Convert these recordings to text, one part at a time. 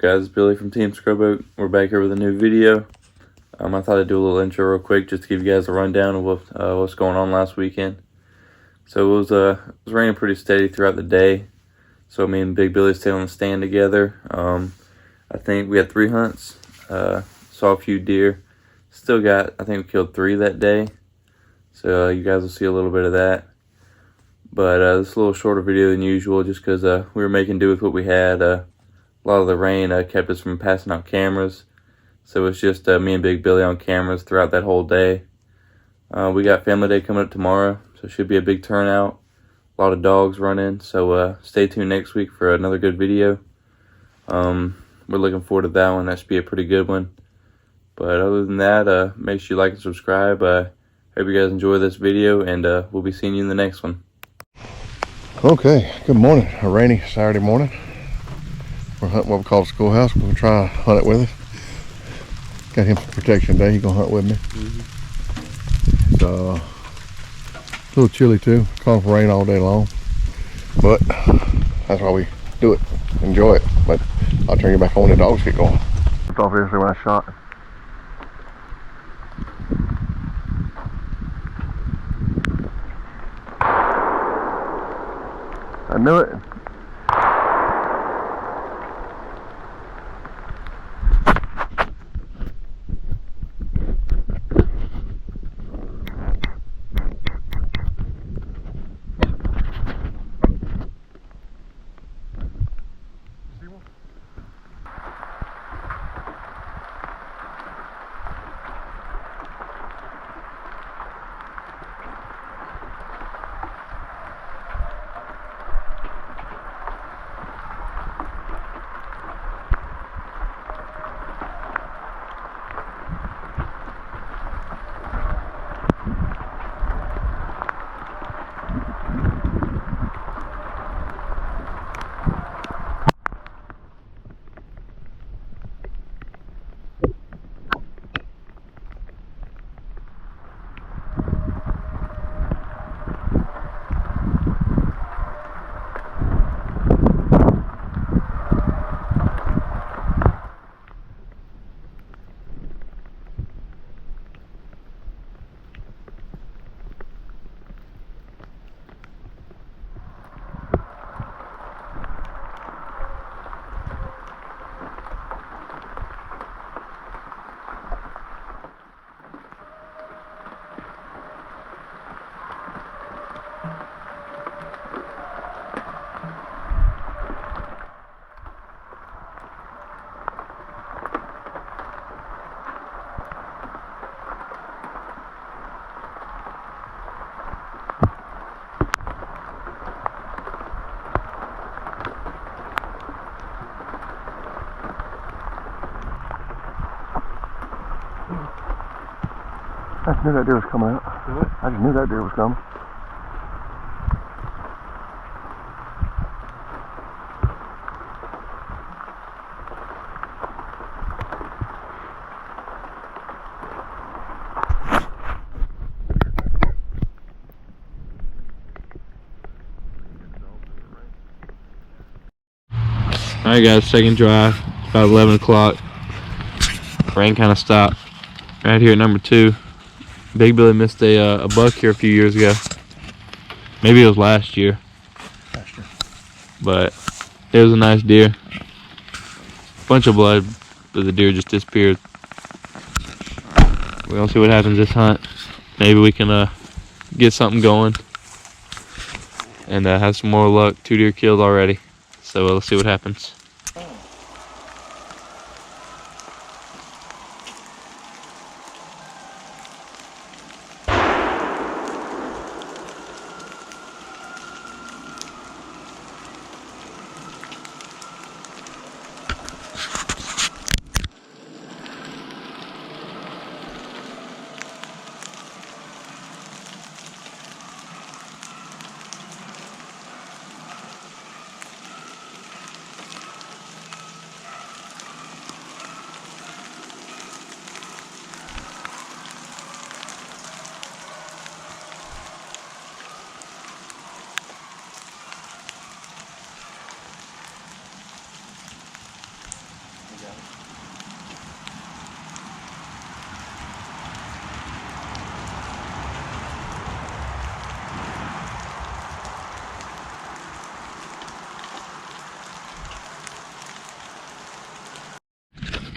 guys? It's Billy from Team Scrubboat. We're back here with a new video. I thought I'd do a little intro real quick just to give you guys a rundown of what's going on last weekend. So it was raining pretty steady throughout the day. So me and Big Billy stayed on the stand together. I think we had 3 hunts. Saw a few deer. I think we killed 3 that day. So you guys will see a little bit of that. But this is a little shorter video than usual just because we were making do with what we had. A lot of the rain kept us from passing out cameras. So it's just me and Big Billy on cameras throughout that whole day. We got Family Day coming up tomorrow, so it should be a big turnout. A lot of dogs running, so stay tuned next week for another good video. We're looking forward to that one. That should be a pretty good one. But other than that, make sure you like and subscribe. Hope you guys enjoy this video, and we'll be seeing you in the next one. Okay, good morning. A rainy Saturday morning. We're hunting what we call the schoolhouse. We're gonna try to hunt it with us. Got him for protection day. He's gonna hunt with me. It's a little chilly too. Calling for rain all day long, but that's why we do it. Enjoy it. But I'll turn you back on when the dogs get going. It's off yesterday when I shot. I knew it. I just knew that deer was coming out. I just knew that deer was coming. Alright guys, second drive. It's about 11 o'clock. Rain kind of stopped. Right here at number 2. Big Billy missed a buck here a few years ago. Maybe it was last year. But it was a nice deer. Bunch of blood, but the deer just disappeared. We're gonna see what happens this hunt. Maybe we can get something going and have some more luck. 2 deer killed already. So let's see what happens.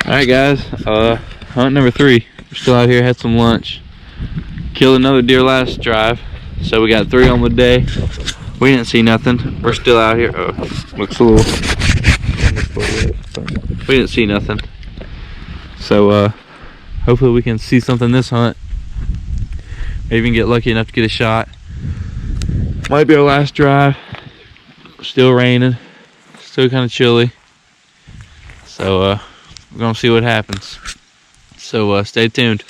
Alright guys, hunt number 3. We're still out here, had some lunch. Killed another deer last drive, so we got 3 on the day. We didn't see nothing. We're still out here. Oh, looks a little. We didn't see nothing. So hopefully we can see something this hunt. Maybe even get lucky enough to get a shot. Might be our last drive. Still raining. Still kind of chilly. So we're gonna see what happens. So stay tuned.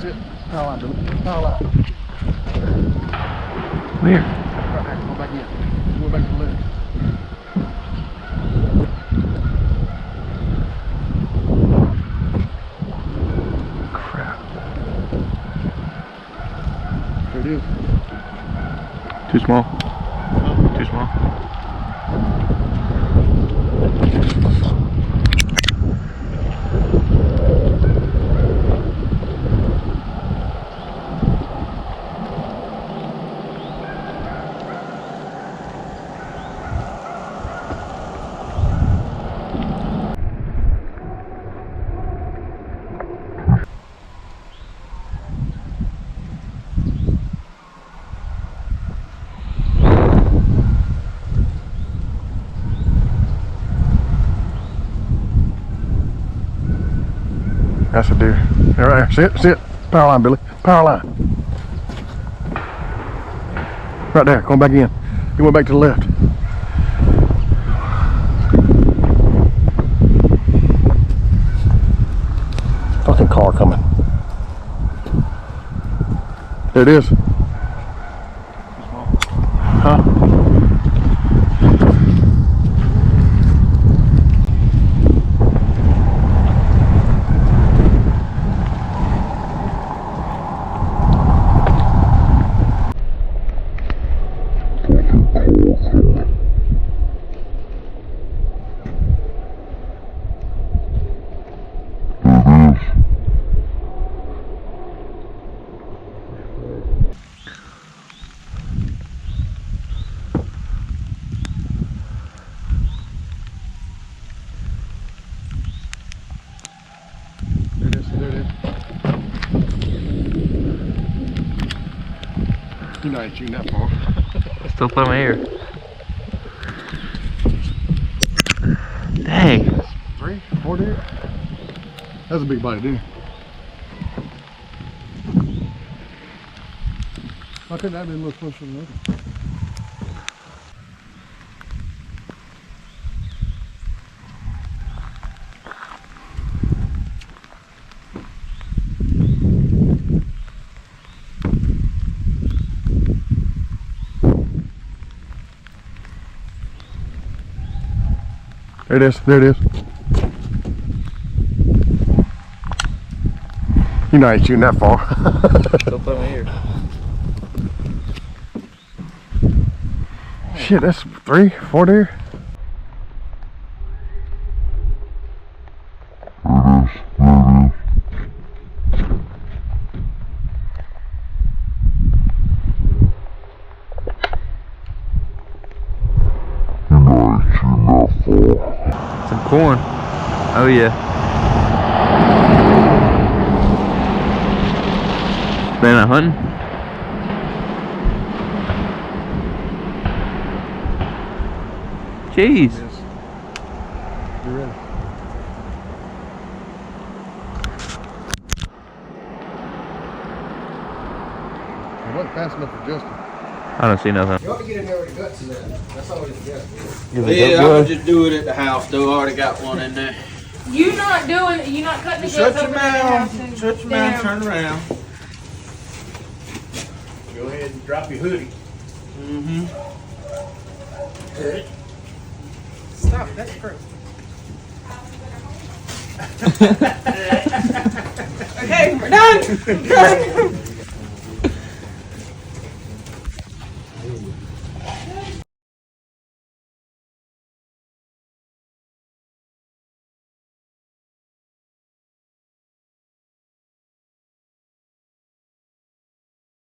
Sit. Power line, Billy. Power line. Where? Right there. Go back in. Go back to the left. Crap. There it is. Too small. Too small. That's a deer. There, right there. Sit. Power line, Billy. Power line. Right there. Going back in. You went back to the left. Fucking car coming. There it is. Huh? You're not shooting that far. Still throw my ear. Dang. 3, 4 deer. That's a big bite of deer. How could that have been a little closer than the other? There it is. There it is. You're not shooting that far. Still throw my ear. Shit, that's 3, 4 deer. Some corn. Oh yeah. They not hunting? Jeez. Yes. You ready? It wasn't fast enough for Justin. I don't see nothing. You ought to get in there with the guts in there. That's all it is. Yeah, I would just do it at the house though. I already got one in there. You not doing it. You not cutting the Shut guts your over there now, mouth. too. Shut your mouth. Turn around. Go ahead and drop your hoodie. Mm-hmm. Stop. That's gross. Okay, we're done.